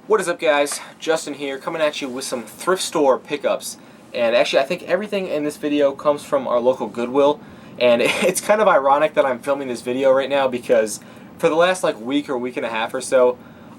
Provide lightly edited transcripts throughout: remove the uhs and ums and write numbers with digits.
What is up, guys? Justin here, coming at you with some thrift store pickups. And actually, I think everything in this video comes from our local Goodwill. And it's kind of ironic that I'm filming this video right now because for the last week or week and a half or so,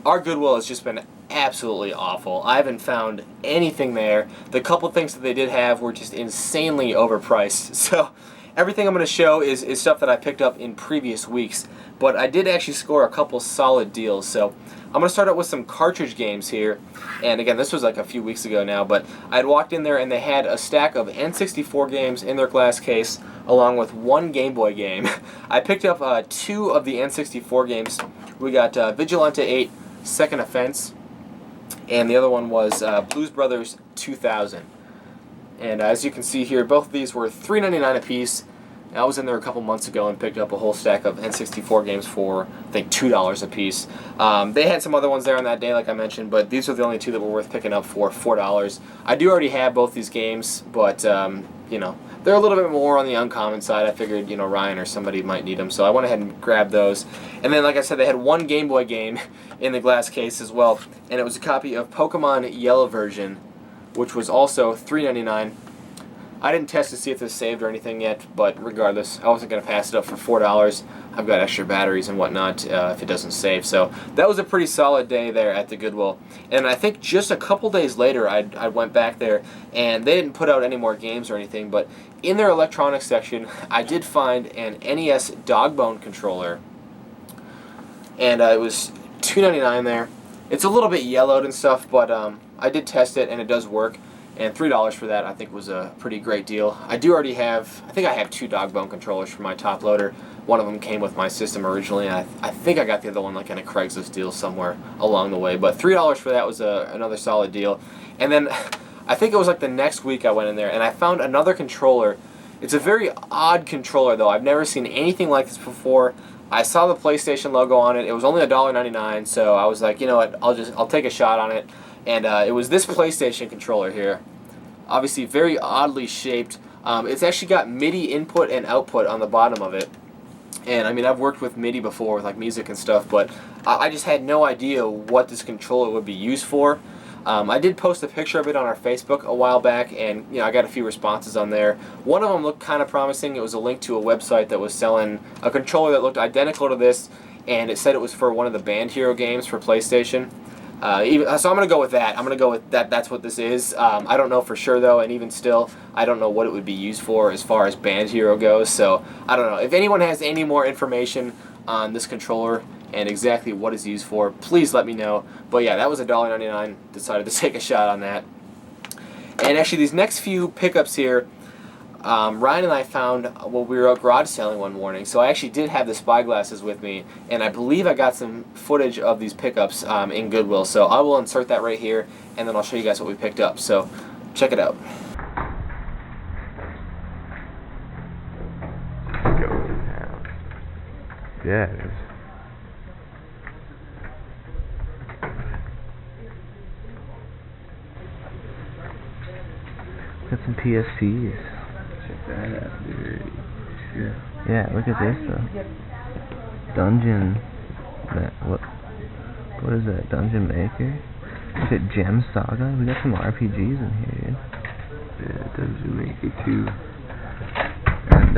our Goodwill has just been absolutely awful. I haven't found anything there. The couple things that they did have were just insanely overpriced. So everything I'm going to show is stuff that I picked up in previous weeks. But I did actually score a couple solid deals. So I'm going to start out with some cartridge games here. And again, this was like a few weeks ago now, but I had walked in there and they had a stack of N64 games in their glass case along with one Game Boy game. I picked up 2 of the N64 games. We got Vigilante 8, Second Offense, and the other one was Blues Brothers 2000. And as you can see here, both of these were $3.99 a piece. I was in there a couple months ago and picked up a whole stack of N64 games for, I think, $2 a piece. They had some other ones there on that day, like I mentioned, but these are the only 2 that were worth picking up for $4. I do already have both these games, but, you know, they're a little bit more on the uncommon side. I figured, you know, Ryan or somebody might need them, so I went ahead and grabbed those. And then, like I said, they had one Game Boy game in the glass case as well, and it was a copy of Pokemon Yellow version, which was also $3.99. I didn't test to see if this saved or anything yet, but regardless, I wasn't going to pass it up for $4. I've got extra batteries and whatnot if it doesn't save. So that was a pretty solid day there at the Goodwill. And I think just a couple days later, I went back there, and they didn't put out any more games or anything, but in their electronics section, I did find an NES Dogbone controller, and it was $2.99 there. It's a little bit yellowed and stuff, but I did test it, and it does work. And $3 for that I think was a pretty great deal. I do already have, I think I have 2 Dogbone controllers for my top loader. One of them came with my system originally, and I think I got the other one like in a Craigslist deal somewhere along the way. But $3 for that was another solid deal. And then I think it was like the next week I went in there and I found another controller. It's a very odd controller though. I've never seen anything like this before. I saw the PlayStation logo on it. It was only $1.99, so I was like, you know what, I'll take a shot on it. And it was this PlayStation controller here. Obviously very oddly shaped. It's actually got MIDI input and output on the bottom of it. And I mean, I've worked with MIDI before with like music and stuff, but I just had no idea what this controller would be used for. I did post a picture of it on our Facebook a while back, and you know, I got a few responses on there. One of them looked kind of promising. It was a link to a website that was selling a controller that looked identical to this, and it said it was for one of the Band Hero games for PlayStation. So I'm going to go with that. I'm going to go with that. That's what this is. I don't know for sure, though, and even still, I don't know what it would be used for as far as Band Hero goes. So I don't know. If anyone has any more information on this controller and exactly what it's used for, please let me know. But yeah, that was $1.99. Decided to take a shot on that. And actually, these next few pickups here, Ryan and I found while we were out garage selling one morning. So I actually did have the spyglasses with me, and I believe I got some footage of these pickups in Goodwill. So I will insert that right here, and then I'll show you guys what we picked up. So check it out. Yeah, it is. Got some PSPs. Check that out, dude. Yeah, look at this though. Dungeon. What is that? Dungeon Maker? Look at Gem Saga. We got some RPGs in here, dude. Yeah, Dungeon Maker 2. And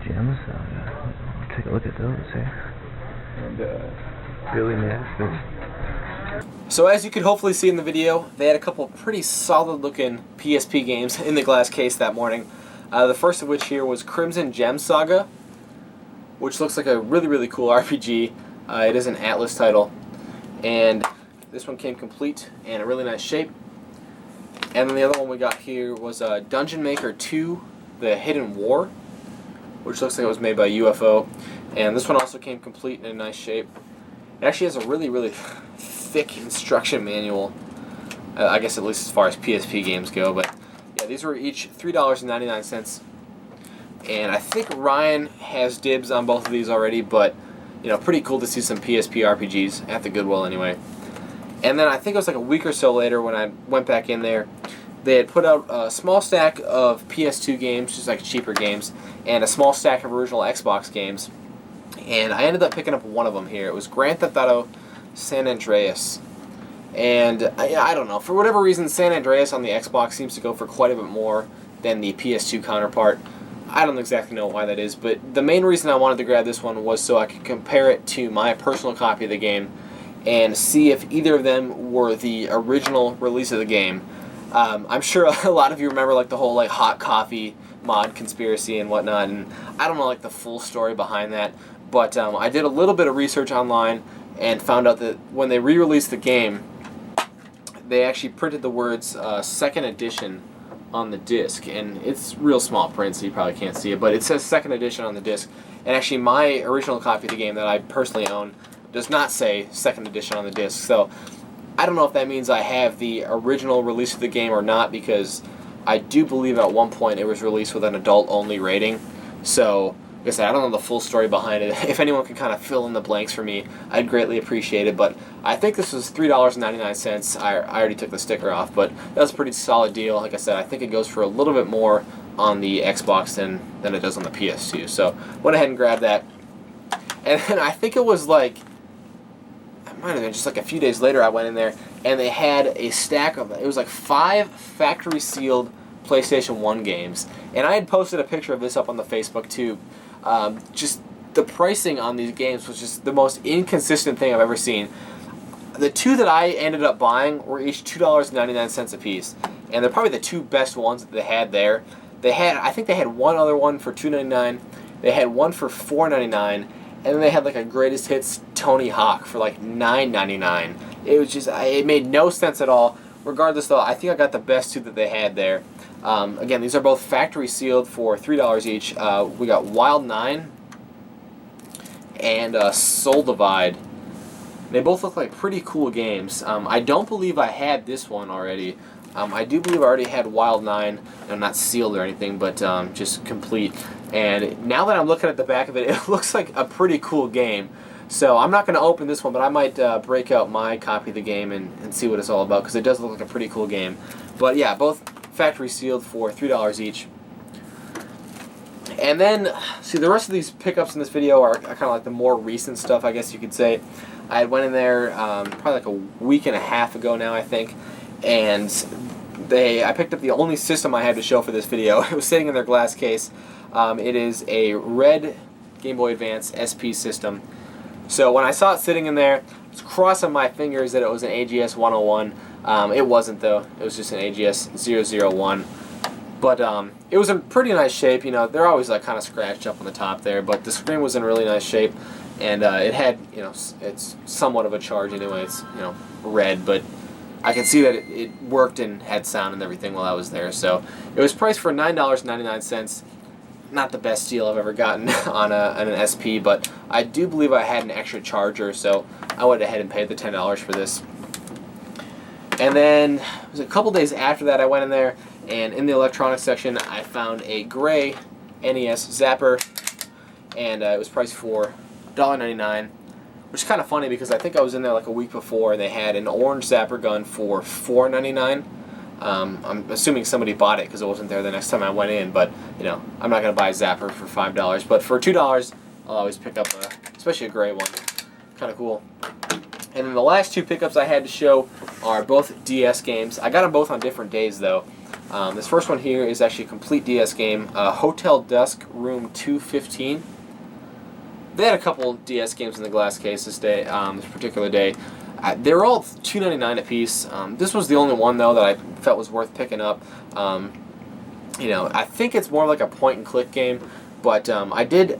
Gem Saga. Take a look at those here. And Billy Madison. So as you could hopefully see in the video, they had a couple pretty solid looking PSP games in the glass case that morning. The first of which here was Crimson Gem Saga, which looks like a really cool RPG. It is an Atlas title, and this one came complete and in really nice shape. And then the other one we got here was Dungeon Maker 2, The Hidden War, which looks like it was made by UFO. And this one also came complete and in nice shape. It actually has a really thick instruction manual, I guess at least as far as PSP games go. But yeah, these were each $3.99, and I think Ryan has dibs on both of these already. But you know, pretty cool to see some PSP RPGs at the Goodwill anyway. And then I think it was like a week or so later when I went back in there, they had put out a small stack of PS2 games, just like cheaper games, and a small stack of original Xbox games. And I ended up picking up one of them here. It was Grand Theft Auto San Andreas. And I don't know, for whatever reason, San Andreas on the Xbox seems to go for quite a bit more than the PS2 counterpart. I don't exactly know why that is, but the main reason I wanted to grab this one was so I could compare it to my personal copy of the game and see if either of them were the original release of the game. I'm sure a lot of you remember like the whole like hot coffee mod conspiracy and whatnot, and I don't know like the full story behind that, but I did a little bit of research online and found out that when they re-released the game, they actually printed the words second edition on the disc, and it's real small print so you probably can't see it, but it says second edition on the disc. And actually my original copy of the game that I personally own does not say second edition on the disc, so I don't know if that means I have the original release of the game or not, because I do believe at one point it was released with an adult only rating. So like I said, I don't know the full story behind it. If anyone can kind of fill in the blanks for me, I'd greatly appreciate it. But I think this was $3.99. I already took the sticker off, but that was a pretty solid deal. Like I said, I think it goes for a little bit more on the Xbox than it does on the PS2. So went ahead and grabbed that. And then I think it was like, it might have been just like a few days later, I went in there and they had a stack of, it was like 5 factory sealed PlayStation 1 games. And I had posted a picture of this up on the Facebook too. Just the pricing on these games was just the most inconsistent thing I've ever seen. The 2 that I ended up buying were each $2.99 a piece, and they're probably the 2 best ones that they had there. I think they had one other one for $2.99. They had one for $4.99, and then they had like a greatest hits Tony Hawk for like $9.99. It was just, it made no sense at all. Regardless though, I think I got the best 2 that they had there. Again, these are both factory sealed for $3 each. We got Wild 9 and Soul Divide. They both look like pretty cool games. I don't believe I had this one already. I do believe I already had Wild 9, not sealed or anything, but just complete. And now that I'm looking at the back of it, it looks like a pretty cool game. So I'm not going to open this one, but I might break out my copy of the game and see what it's all about, because it does look like a pretty cool game. But yeah, both factory sealed for $3 each. And then, see, the rest of these pickups in this video are kind of like the more recent stuff, I guess you could say. I went in there probably like a week and a half ago now, I think, and I picked up the only system I had to show for this video. It was sitting in their glass case. It is a red Gameboy Advance SP system. So when I saw it sitting in there, I was crossing my fingers that it was an AGS 101. It wasn't though. It was just an AGS 001. But it was in pretty nice shape. You know, they're always like kind of scratched up on the top there, but the screen was in really nice shape, and it had, you know, it's somewhat of a charge anyway. It's, you know, red, but I can see that it worked and had sound and everything while I was there. So it was priced for $9.99. Not the best deal I've ever gotten on an SP, but I do believe I had an extra charger, so I went ahead and paid the $10 for this. And then it was a couple days after that I went in there, and in the electronics section I found a gray NES Zapper, and it was priced for $1.99, which is kind of funny because I think I was in there like a week before and they had an orange Zapper gun for $4.99. I'm assuming somebody bought it because it wasn't there the next time I went in, but you know, I'm not going to buy a Zapper for $5, but for $2 I'll always pick up especially a gray one. Kind of cool. And then the last 2 pickups I had to show are both DS games. I got them both on different days though. This first one here is actually a complete DS game, Hotel Dusk Room 215. They had a couple DS games in the glass case this day, this particular day. They were all $2.99 a piece. This was the only one though that I felt was worth picking up. You know, I think it's more like a point-and-click game, but I did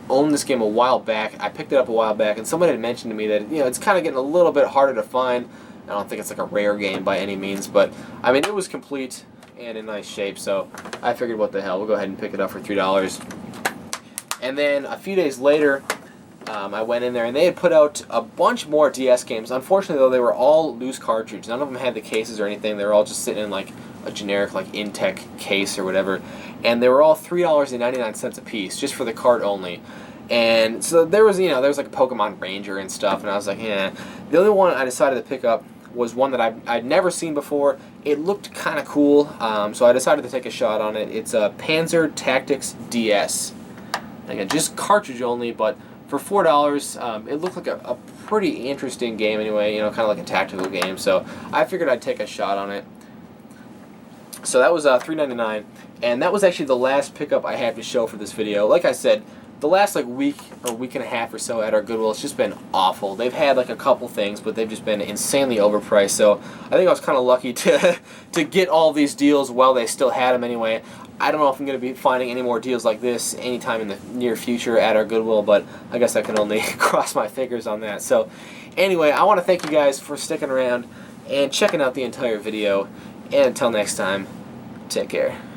own this game a while back. I picked it up a while back, and somebody had mentioned to me that, you know, it's kind of getting a little bit harder to find. I don't think it's like a rare game by any means, but I mean, it was complete and in nice shape, so I figured, what the hell, we'll go ahead and pick it up for $3. And then a few days later, I went in there and they had put out a bunch more DS games. Unfortunately though, they were all loose cartridge. None of them had the cases or anything. They were all just sitting in like a generic like Intech case or whatever. And they were all $3.99 a piece, just for the cart only. And so there was, you know, there was like a Pokemon Ranger and stuff, and I was like, eh. The only one I decided to pick up was one that I'd never seen before. It looked kind of cool, so I decided to take a shot on it. It's a Panzer Tactics DS. Again, just cartridge only, but for $4, it looked like a pretty interesting game anyway, you know, kind of like a tactical game. So I figured I'd take a shot on it. So that was $3.99, and that was actually the last pickup I have to show for this video. Like I said, the last like week or week and a half or so at our Goodwill, it's just been awful. They've had like a couple things, but they've just been insanely overpriced. So I think I was kind of lucky to get all these deals while they still had them anyway. I don't know if I'm going to be finding any more deals like this anytime in the near future at our Goodwill, but I guess I can only cross my fingers on that. So anyway, I want to thank you guys for sticking around and checking out the entire video. And until next time, take care.